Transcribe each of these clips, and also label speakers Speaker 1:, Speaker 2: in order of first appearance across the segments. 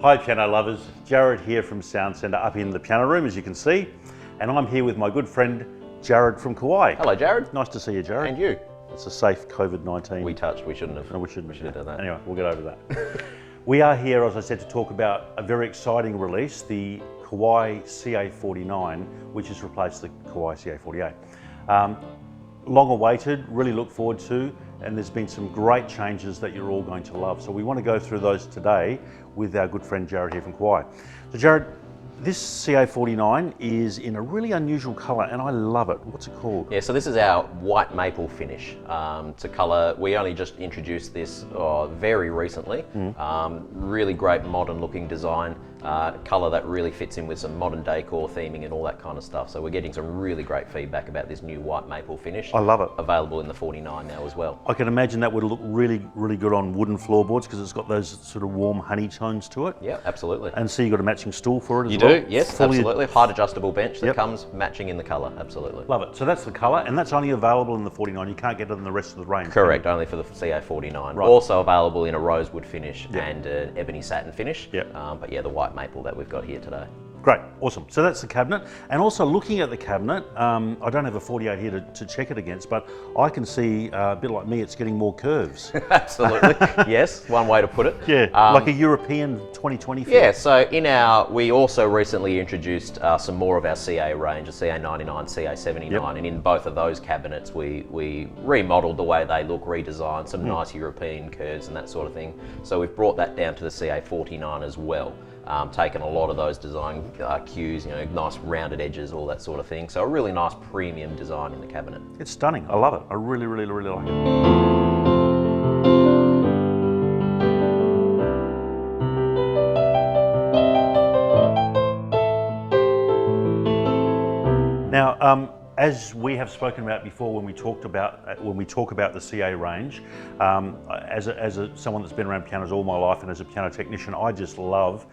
Speaker 1: Hi piano lovers, Jared here from Sound Centre up in the piano room as you can see, and I'm here with my good friend Jared from Kawai.
Speaker 2: Hello Jared.
Speaker 1: Nice to see you, Jared.
Speaker 2: And you.
Speaker 1: It's a safe COVID-19.
Speaker 2: We shouldn't have.
Speaker 1: No, we shouldn't
Speaker 2: have done that.
Speaker 1: Anyway, we'll get over that. We are here, as I said, to talk about a very exciting release, the Kawai CA49, which has replaced the Kawai CA48. Long awaited, really look forward to, and there's been some great changes that you're all going to love. So we want to go through those today with our good friend Jared here from Kawai. So Jared, this CA49 is in a really unusual colour and I love it. What's it called?
Speaker 2: Yeah, so this is our white maple finish. It's a colour, we only just introduced this very recently. Really great modern looking design. Colour that really fits in with some modern decor theming and all that kind of stuff. So we're getting some really great feedback about this new white maple finish.
Speaker 1: I love it.
Speaker 2: Available in the 49 now as well.
Speaker 1: I can imagine that would look really, really good on wooden floorboards because it's got those sort of warm honey tones to it.
Speaker 2: Yeah, absolutely.
Speaker 1: And so you've got a matching stool for it as
Speaker 2: well?
Speaker 1: You
Speaker 2: do, yes, absolutely. Height adjustable bench that comes matching in the colour, absolutely.
Speaker 1: Love it. So that's the colour, and that's only available in the 49. You can't get it in the rest of the range.
Speaker 2: Correct, only for the CA49.
Speaker 1: Right.
Speaker 2: Also available in a rosewood finish and an ebony satin finish. But yeah, the white maple that we've got here today.
Speaker 1: Great, awesome. So that's the cabinet. And also looking at the cabinet, I don't have a 48 here to check it against, but I can see, a bit like me, it's getting more curves.
Speaker 2: Absolutely, yes, one way to put it.
Speaker 1: Yeah, like a European 2020 feel.
Speaker 2: Yeah, so we also recently introduced some more of our CA range, a CA99, CA79, and in both of those cabinets we remodeled the way they look, redesigned some nice European curves and that sort of thing. So we've brought that down to the CA49 as well. Taken a lot of those design cues, nice rounded edges, all that sort of thing. So a really nice premium design in the cabinet.
Speaker 1: It's stunning. I love it. I really, really, really like it. Now, as we have spoken about before, when we talk about the CA range, as someone that's been around pianos all my life and as a piano technician, I just love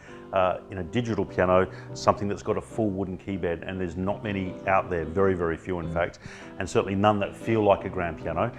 Speaker 1: in a digital piano something that's got a full wooden keybed, and there's not many out there, very, very few in fact, and certainly none that feel like a grand piano.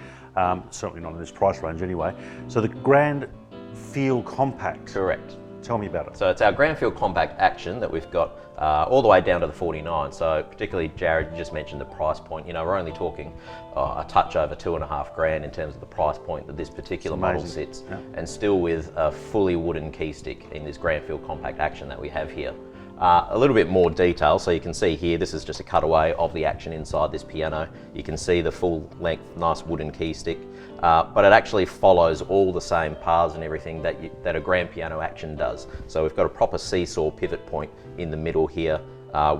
Speaker 1: Certainly not in this price range anyway. So the Grand Feel Compact.
Speaker 2: Correct.
Speaker 1: Tell me about it.
Speaker 2: So it's our Grand Feel Compact Action that we've got all the way down to the 49. So particularly, Jared, you just mentioned the price point. We're only talking a touch over $2,500 in terms of the price point that this particular model sits, and still with a fully wooden key stick in this Grand Feel Compact Action that we have here. A little bit more detail, so you can see here, this is just a cutaway of the action inside this piano. You can see the full length, nice wooden key stick, but it actually follows all the same paths and everything that a grand piano action does. So we've got a proper seesaw pivot point in the middle here,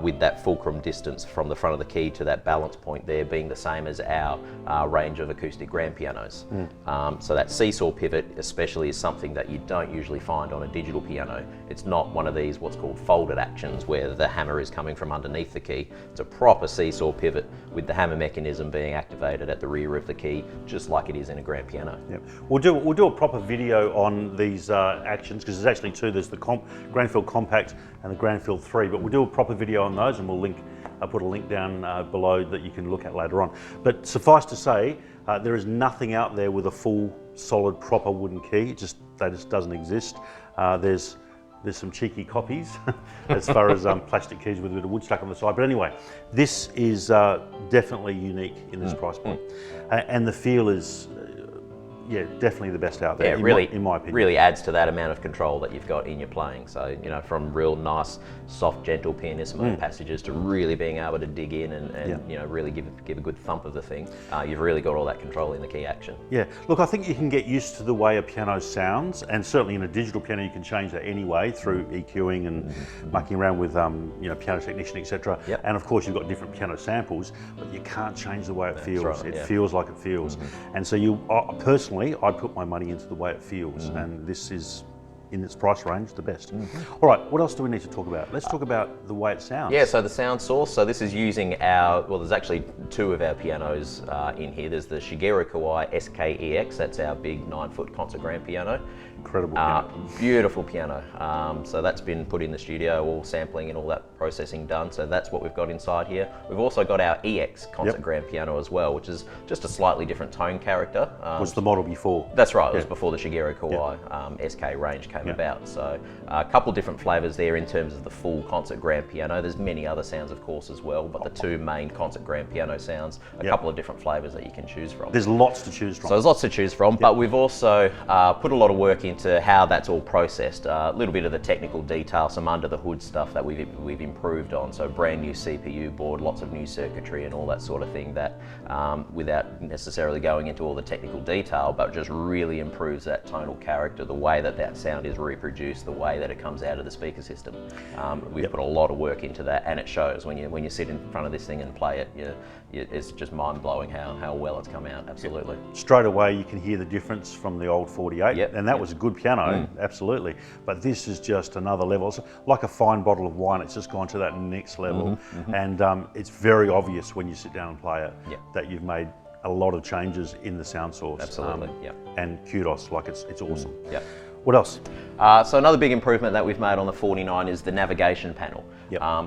Speaker 2: with that fulcrum distance from the front of the key to that balance point there being the same as our range of acoustic grand pianos. So that seesaw pivot especially is something that you don't usually find on a digital piano. It's not one of these what's called folded actions where the hammer is coming from underneath the key. It's a proper seesaw pivot with the hammer mechanism being activated at the rear of the key, just like it is in a grand piano.
Speaker 1: Yep. We'll do a proper video on these actions, because there's actually two. There's the Grand Feel Compact and the Grand Feel 3, but we'll do a proper video on those, and I'll put a link down below that you can look at later on. But suffice to say, there is nothing out there with a full, solid, proper wooden key. That just doesn't exist. There's some cheeky copies as far as plastic keys with a bit of wood stuck on the side. But anyway, this is definitely unique in this price point. And the feel is, definitely the best out there, in my opinion.
Speaker 2: Really adds to that amount of control that you've got in your playing. So, from real nice, soft, gentle pianissimo passages to really being able to dig in and really give a good thump of the thing. You've really got all that control in the key action.
Speaker 1: Yeah, look, I think you can get used to the way a piano sounds, and certainly in a digital piano you can change that anyway through EQing and mucking around with Piano Technician, etc. And of course you've got different piano samples, but you can't change the way it feels.
Speaker 2: Right,
Speaker 1: it feels like it feels. And so personally, I put my money into the way it feels, and this is, in its price range, the best. All right, what else do we need to talk about? Let's talk about the way it sounds.
Speaker 2: Yeah, so the sound source. So this is using there's actually two of our pianos in here. There's the Shigeru Kawai SKEX, that's our big 9-foot concert grand piano.
Speaker 1: Incredible piano.
Speaker 2: Beautiful piano. So that's been put in the studio, all sampling and all that processing done. So that's what we've got inside here. We've also got our EX concert grand piano as well, which is just a slightly different tone character.
Speaker 1: Was the model before?
Speaker 2: That's right. It was before the Shigeru Kawai SK range came about. So a couple different flavors there in terms of the full concert grand piano. There's many other sounds, of course, as well, but the two main concert grand piano sounds, a couple of different flavors that you can choose from.
Speaker 1: There's lots to choose from.
Speaker 2: So there's lots to choose from, but we've also put a lot of work into how that's all processed. A little bit of the technical detail, some under the hood stuff that we've improved on. So brand new CPU board, lots of new circuitry and all that sort of thing that without necessarily going into all the technical detail, but just really improves that tonal character, the way that that sound is reproduced, the way that it comes out of the speaker system. We've put a lot of work into that, and it shows when you sit in front of this thing and play it. It's just mind-blowing how well it's come out, absolutely.
Speaker 1: Straight away you can hear the difference from the old 48, and that was a good piano, absolutely. But this is just another level. It's like a fine bottle of wine, it's just gone to that next level. And it's very obvious when you sit down and play it that you've made a lot of changes in the sound source.
Speaker 2: Absolutely,
Speaker 1: And kudos, like it's awesome. What else?
Speaker 2: So another big improvement that we've made on the 49 is the navigation panel.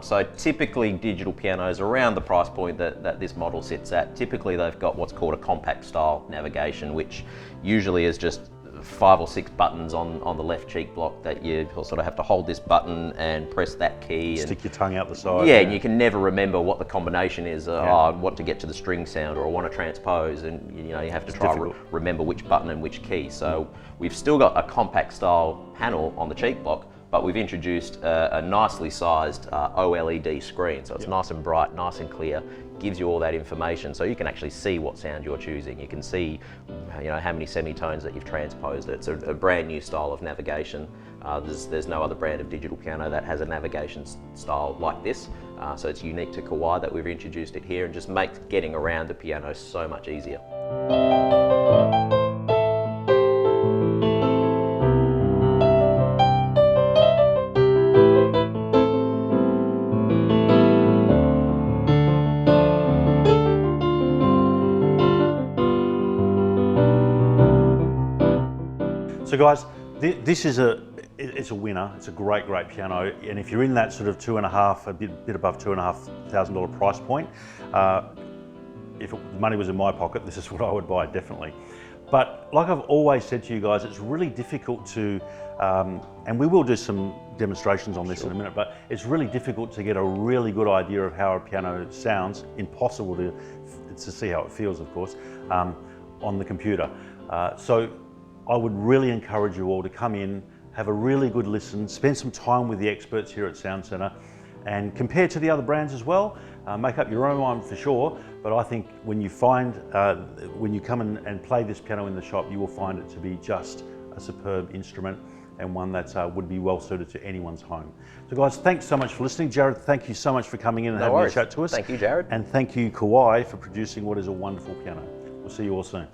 Speaker 2: So typically digital pianos around the price point that this model sits at, typically they've got what's called a compact style navigation, which usually is just 5 or 6 buttons on the left cheek block that you sort of have to hold this button and press that key.
Speaker 1: Stick your tongue out the side.
Speaker 2: And you can never remember what the combination is. Oh, I want to get to the string sound, or I want to transpose, and you have to try to remember which button and which key. So we've still got a compact style panel on the cheek block, but we've introduced a nicely sized OLED screen. So it's nice and bright, nice and clear, gives you all that information, so you can actually see what sound you're choosing. You can see how many semitones that you've transposed. It's a brand new style of navigation. There's no other brand of digital piano that has a navigation style like this. So it's unique to Kawai that we've introduced it here, and just makes getting around the piano so much easier.
Speaker 1: So guys, this is it's a winner. It's a great piano, and if you're in that sort of a bit above $2,500 price point, if the money was in my pocket, this is what I would buy, definitely. But like I've always said to you guys, it's really difficult to, and we will do some demonstrations on this in a minute, but it's really difficult to get a really good idea of how a piano sounds, impossible to see how it feels, of course, on the computer. So I would really encourage you all to come in, have a really good listen, spend some time with the experts here at Sound Centre, and compare to the other brands as well. Make up your own mind for sure, but I think when you come in and play this piano in the shop, you will find it to be just a superb instrument, and one that would be well suited to anyone's home. So guys, thanks so much for listening. Jared, thank you so much for coming in and having a chat to us.
Speaker 2: Thank you, Jared.
Speaker 1: And thank you, Kawai, for producing what is a wonderful piano. We'll see you all soon.